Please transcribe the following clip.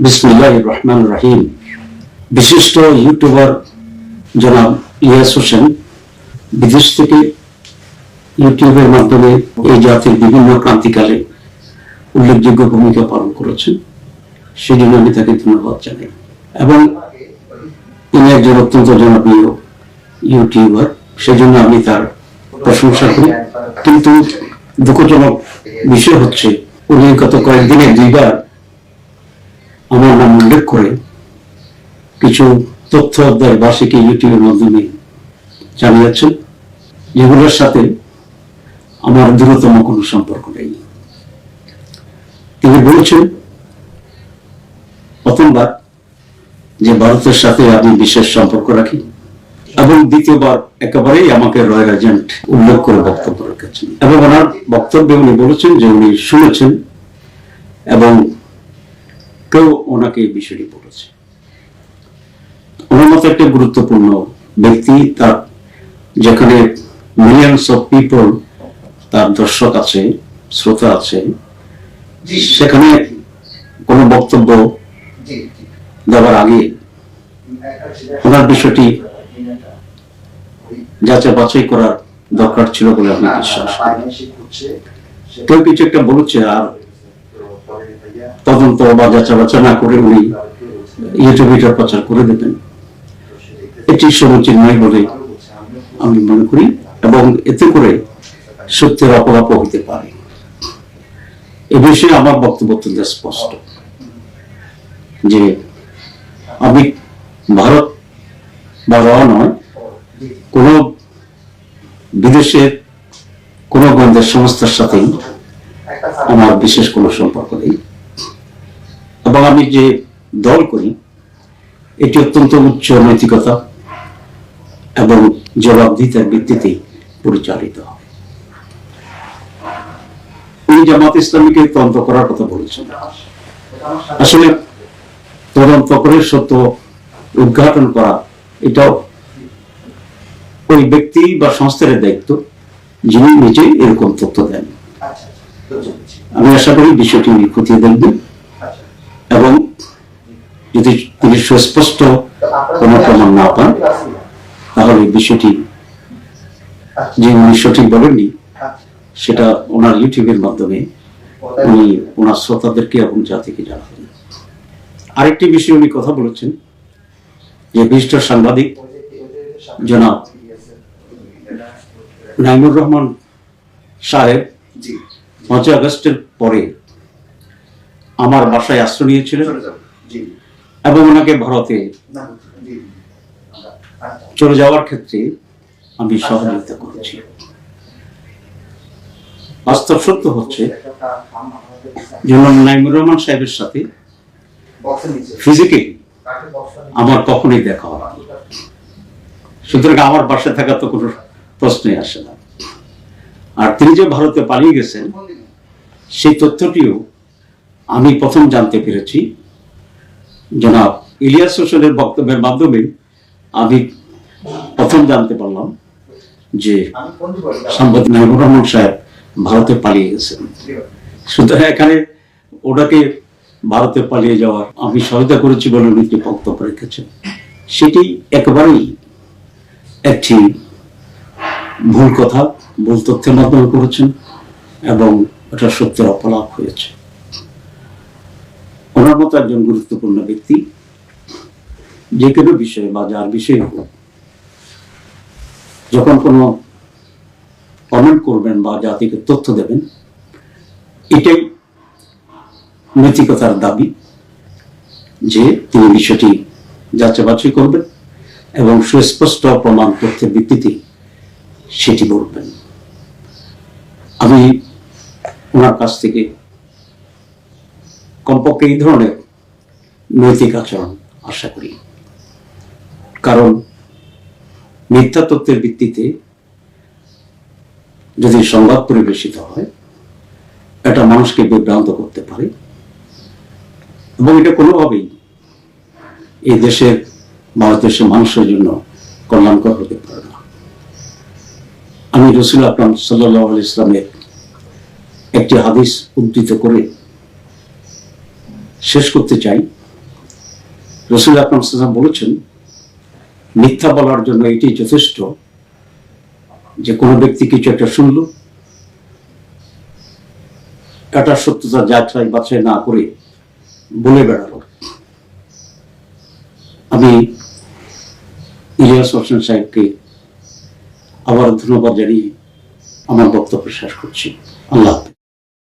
বিসমিল্লাহির রহমানির রহিম। বিশিষ্ট ইউটিউবার জনাব ইলিয়াস হোসেন বিদেশ থেকে ইউটিউবের মাধ্যমে এই জাতির বিভিন্ন ক্রান্তিকালে উল্লেখযোগ্য ভূমিকা পালন করেছেন, সেজন্য আমি তাকে ধন্যবাদ জানাই। এবং তিনি একজন অত্যন্ত জনপ্রিয় ইউটিউবার, সেজন্য আমি তার প্রশংসা করি। কিন্তু দুঃখজনক বিষয় হচ্ছে, উনি গত কয়েকদিনে দুইবার আমার নাম উল্লেখ করে কিছু তথ্য অধ্যায় বার্ষিকী ইউটিউবের মাধ্যমে জানিয়েছেন, যেগুলোর সাথে আমার দূরতম কোনো সম্পর্ক নেই। তিনি বলেছেন প্রথমবার যে ভারতের সাথে আমি বিশেষ সম্পর্ক রাখি, এবং দ্বিতীয়বার একেবারেই আমাকে রয়্যাল এজেন্ট উল্লেখ করে বক্তব্য রেখেছেন। এবং ওনার বক্তব্যে উনি বলেছেন যে উনি শুনেছেন এবং কেউ ওনাকে এই বিষয়টি বলেছে। ওনার মতো একটা গুরুত্বপূর্ণ ব্যক্তি, তার যেখানে মিলিয়ন্স অফ পিপল তার দর্শক আছে, শ্রোতা আছে, সেখানে কোনো বক্তব্য দেওয়ার আগে ওনার বিষয়টি যাচাই বাছাই করার দরকার ছিল বলে আমি বিশ্বাস করি। কেউ কিছু একটা বলছে আর তদন্ত বা যাচাই বাছাই না করে উনি ইউটিউবে প্রচার করে দেবেন, এটি সমীচীন নয় বলে আমি মনে করি। এবং এতে করে সত্যের অপলাপ হইতে পারে। এ বিষয়ে আমার বক্তব্য অত্যন্ত স্পষ্ট যে আমি ভারত বা নয়, কোন বিদেশের কোন গোয়েন্দা সংস্থার সাথে আমার বিশেষ কোনো সম্পর্ক নেই। এবং আমি যে দল করি এটি অত্যন্ত উচ্চ নৈতিকতা এবং জবাবদিহিতার ভিত্তিতে পরিচালিত হবে। উনি জামাত ইসলামীকে তদন্ত করার কথা বলেছেন। আসলে তদন্ত করে সত্য উদ্ঘাটন করা এটাও ওই ব্যক্তি বা সংস্থার দায়িত্ব, যিনি নিজে এরকম তথ্য দেন। আমি আশা করি বিষয়টি উনি খতিয়ে দেখবেন এবং যদি তিনি সুস্পষ্ট কোন প্রমাণ না পান, তাহলে বিষয়টি যে উনি সঠিক বলেননি সেটা ওনার ইউটিউবের মাধ্যমে উনি ওনার শ্রোতাদেরকে এবং জাতিকে জানাবেন। আরেকটি বিষয় উনি কথা বলেছেন যে বিশিষ্ট সাংবাদিক জনাব নাইমুর রহমান সাহেব 5 আগস্টের পরে আমার বাসায় আশ্রয় নিয়েছিলেন এবং ওনাকে ভারতে চলে যাওয়ার ক্ষেত্রে আমি সহযোগিতা করেছি। বাস্তব সত্য হচ্ছে জনাব নাইমুর রহমান সাহেবের সাথে ফিজিক্যালি আমার কখনোই দেখা হয়নি, সুতরাং আমার বাসায় থাকা তো কোনো প্রশ্নই আসে না। আর তিনি যে ভারতে পালিয়ে গেছেন সেই তথ্যটিও আমি প্রথম জানতে পেরেছি জনাব ইলিয়াস হোসেনের বক্তব্যের মাধ্যমে। আমি প্রথম জানতে পারলাম যে সাংবাদিক নাইমুর রহমান সাহেব ভারতে পালিয়ে গেছেন। সুতরাং এখানে ওটাকে ভারতে পালিয়ে যাওয়ার আমি সহায়তা করেছি বলে উনি যে বক্তব্য রেখেছেন, সেটি একেবারেই একটি ভুল কথা, ভুল তথ্যের মাধ্যমে করেছেন এবং এটা সত্যের অপলাপ হয়েছে। ওনার মতো একজন গুরুত্বপূর্ণ ব্যক্তি যে কোনো বিষয়ে বা যার বিষয়ে যখন কোনো কমেন্ট করবেন বা জাতিকে তথ্য দেবেন, এটাই নৈতিকতার দাবি যে তিনি বিষয়টি যাচাই বাছাই করবেন এবং সুস্পষ্ট প্রমাণ তথ্যের ভিত্তিতে সেটি বলবেন। আমি ওনার কাছ থেকে কমপক্ষে এই ধরনের নৈতিক আচরণ আশা করি, কারণ মিথ্যা তথ্যের ভিত্তিতে যদি সংবাদ পরিবেশিত হয় এটা মানুষকে বিভ্রান্ত করতে পারে এবং এটা কোনোভাবেই এই দেশের ভারতবর্ষের মানুষের জন্য কল্যাণকর হতে পারে না। আমি রাসূল আকরাম সাল্লাল্লাহু আলাইহি ওয়াসাল্লামের একটি হাদিস উদ্ধৃত করে শেষ করতে চাই। রাসূল আকরাম সাল্লাল্লাহু আলাইহি ওয়াসাল্লাম বলেছেন, মিথ্যা বলার জন্য এটি যথেষ্ট যে কোনো ব্যক্তি কিছু একটা শুনল, এটার সত্যতা যাচাই বাছাই না করে বলে বেড়ালো। আমি ইলিয়াস হোসেন সাহেবকে আবার ধন্যবাদ জানিয়ে আমার বক্তব্য শেষ করছি। আল্লাহ।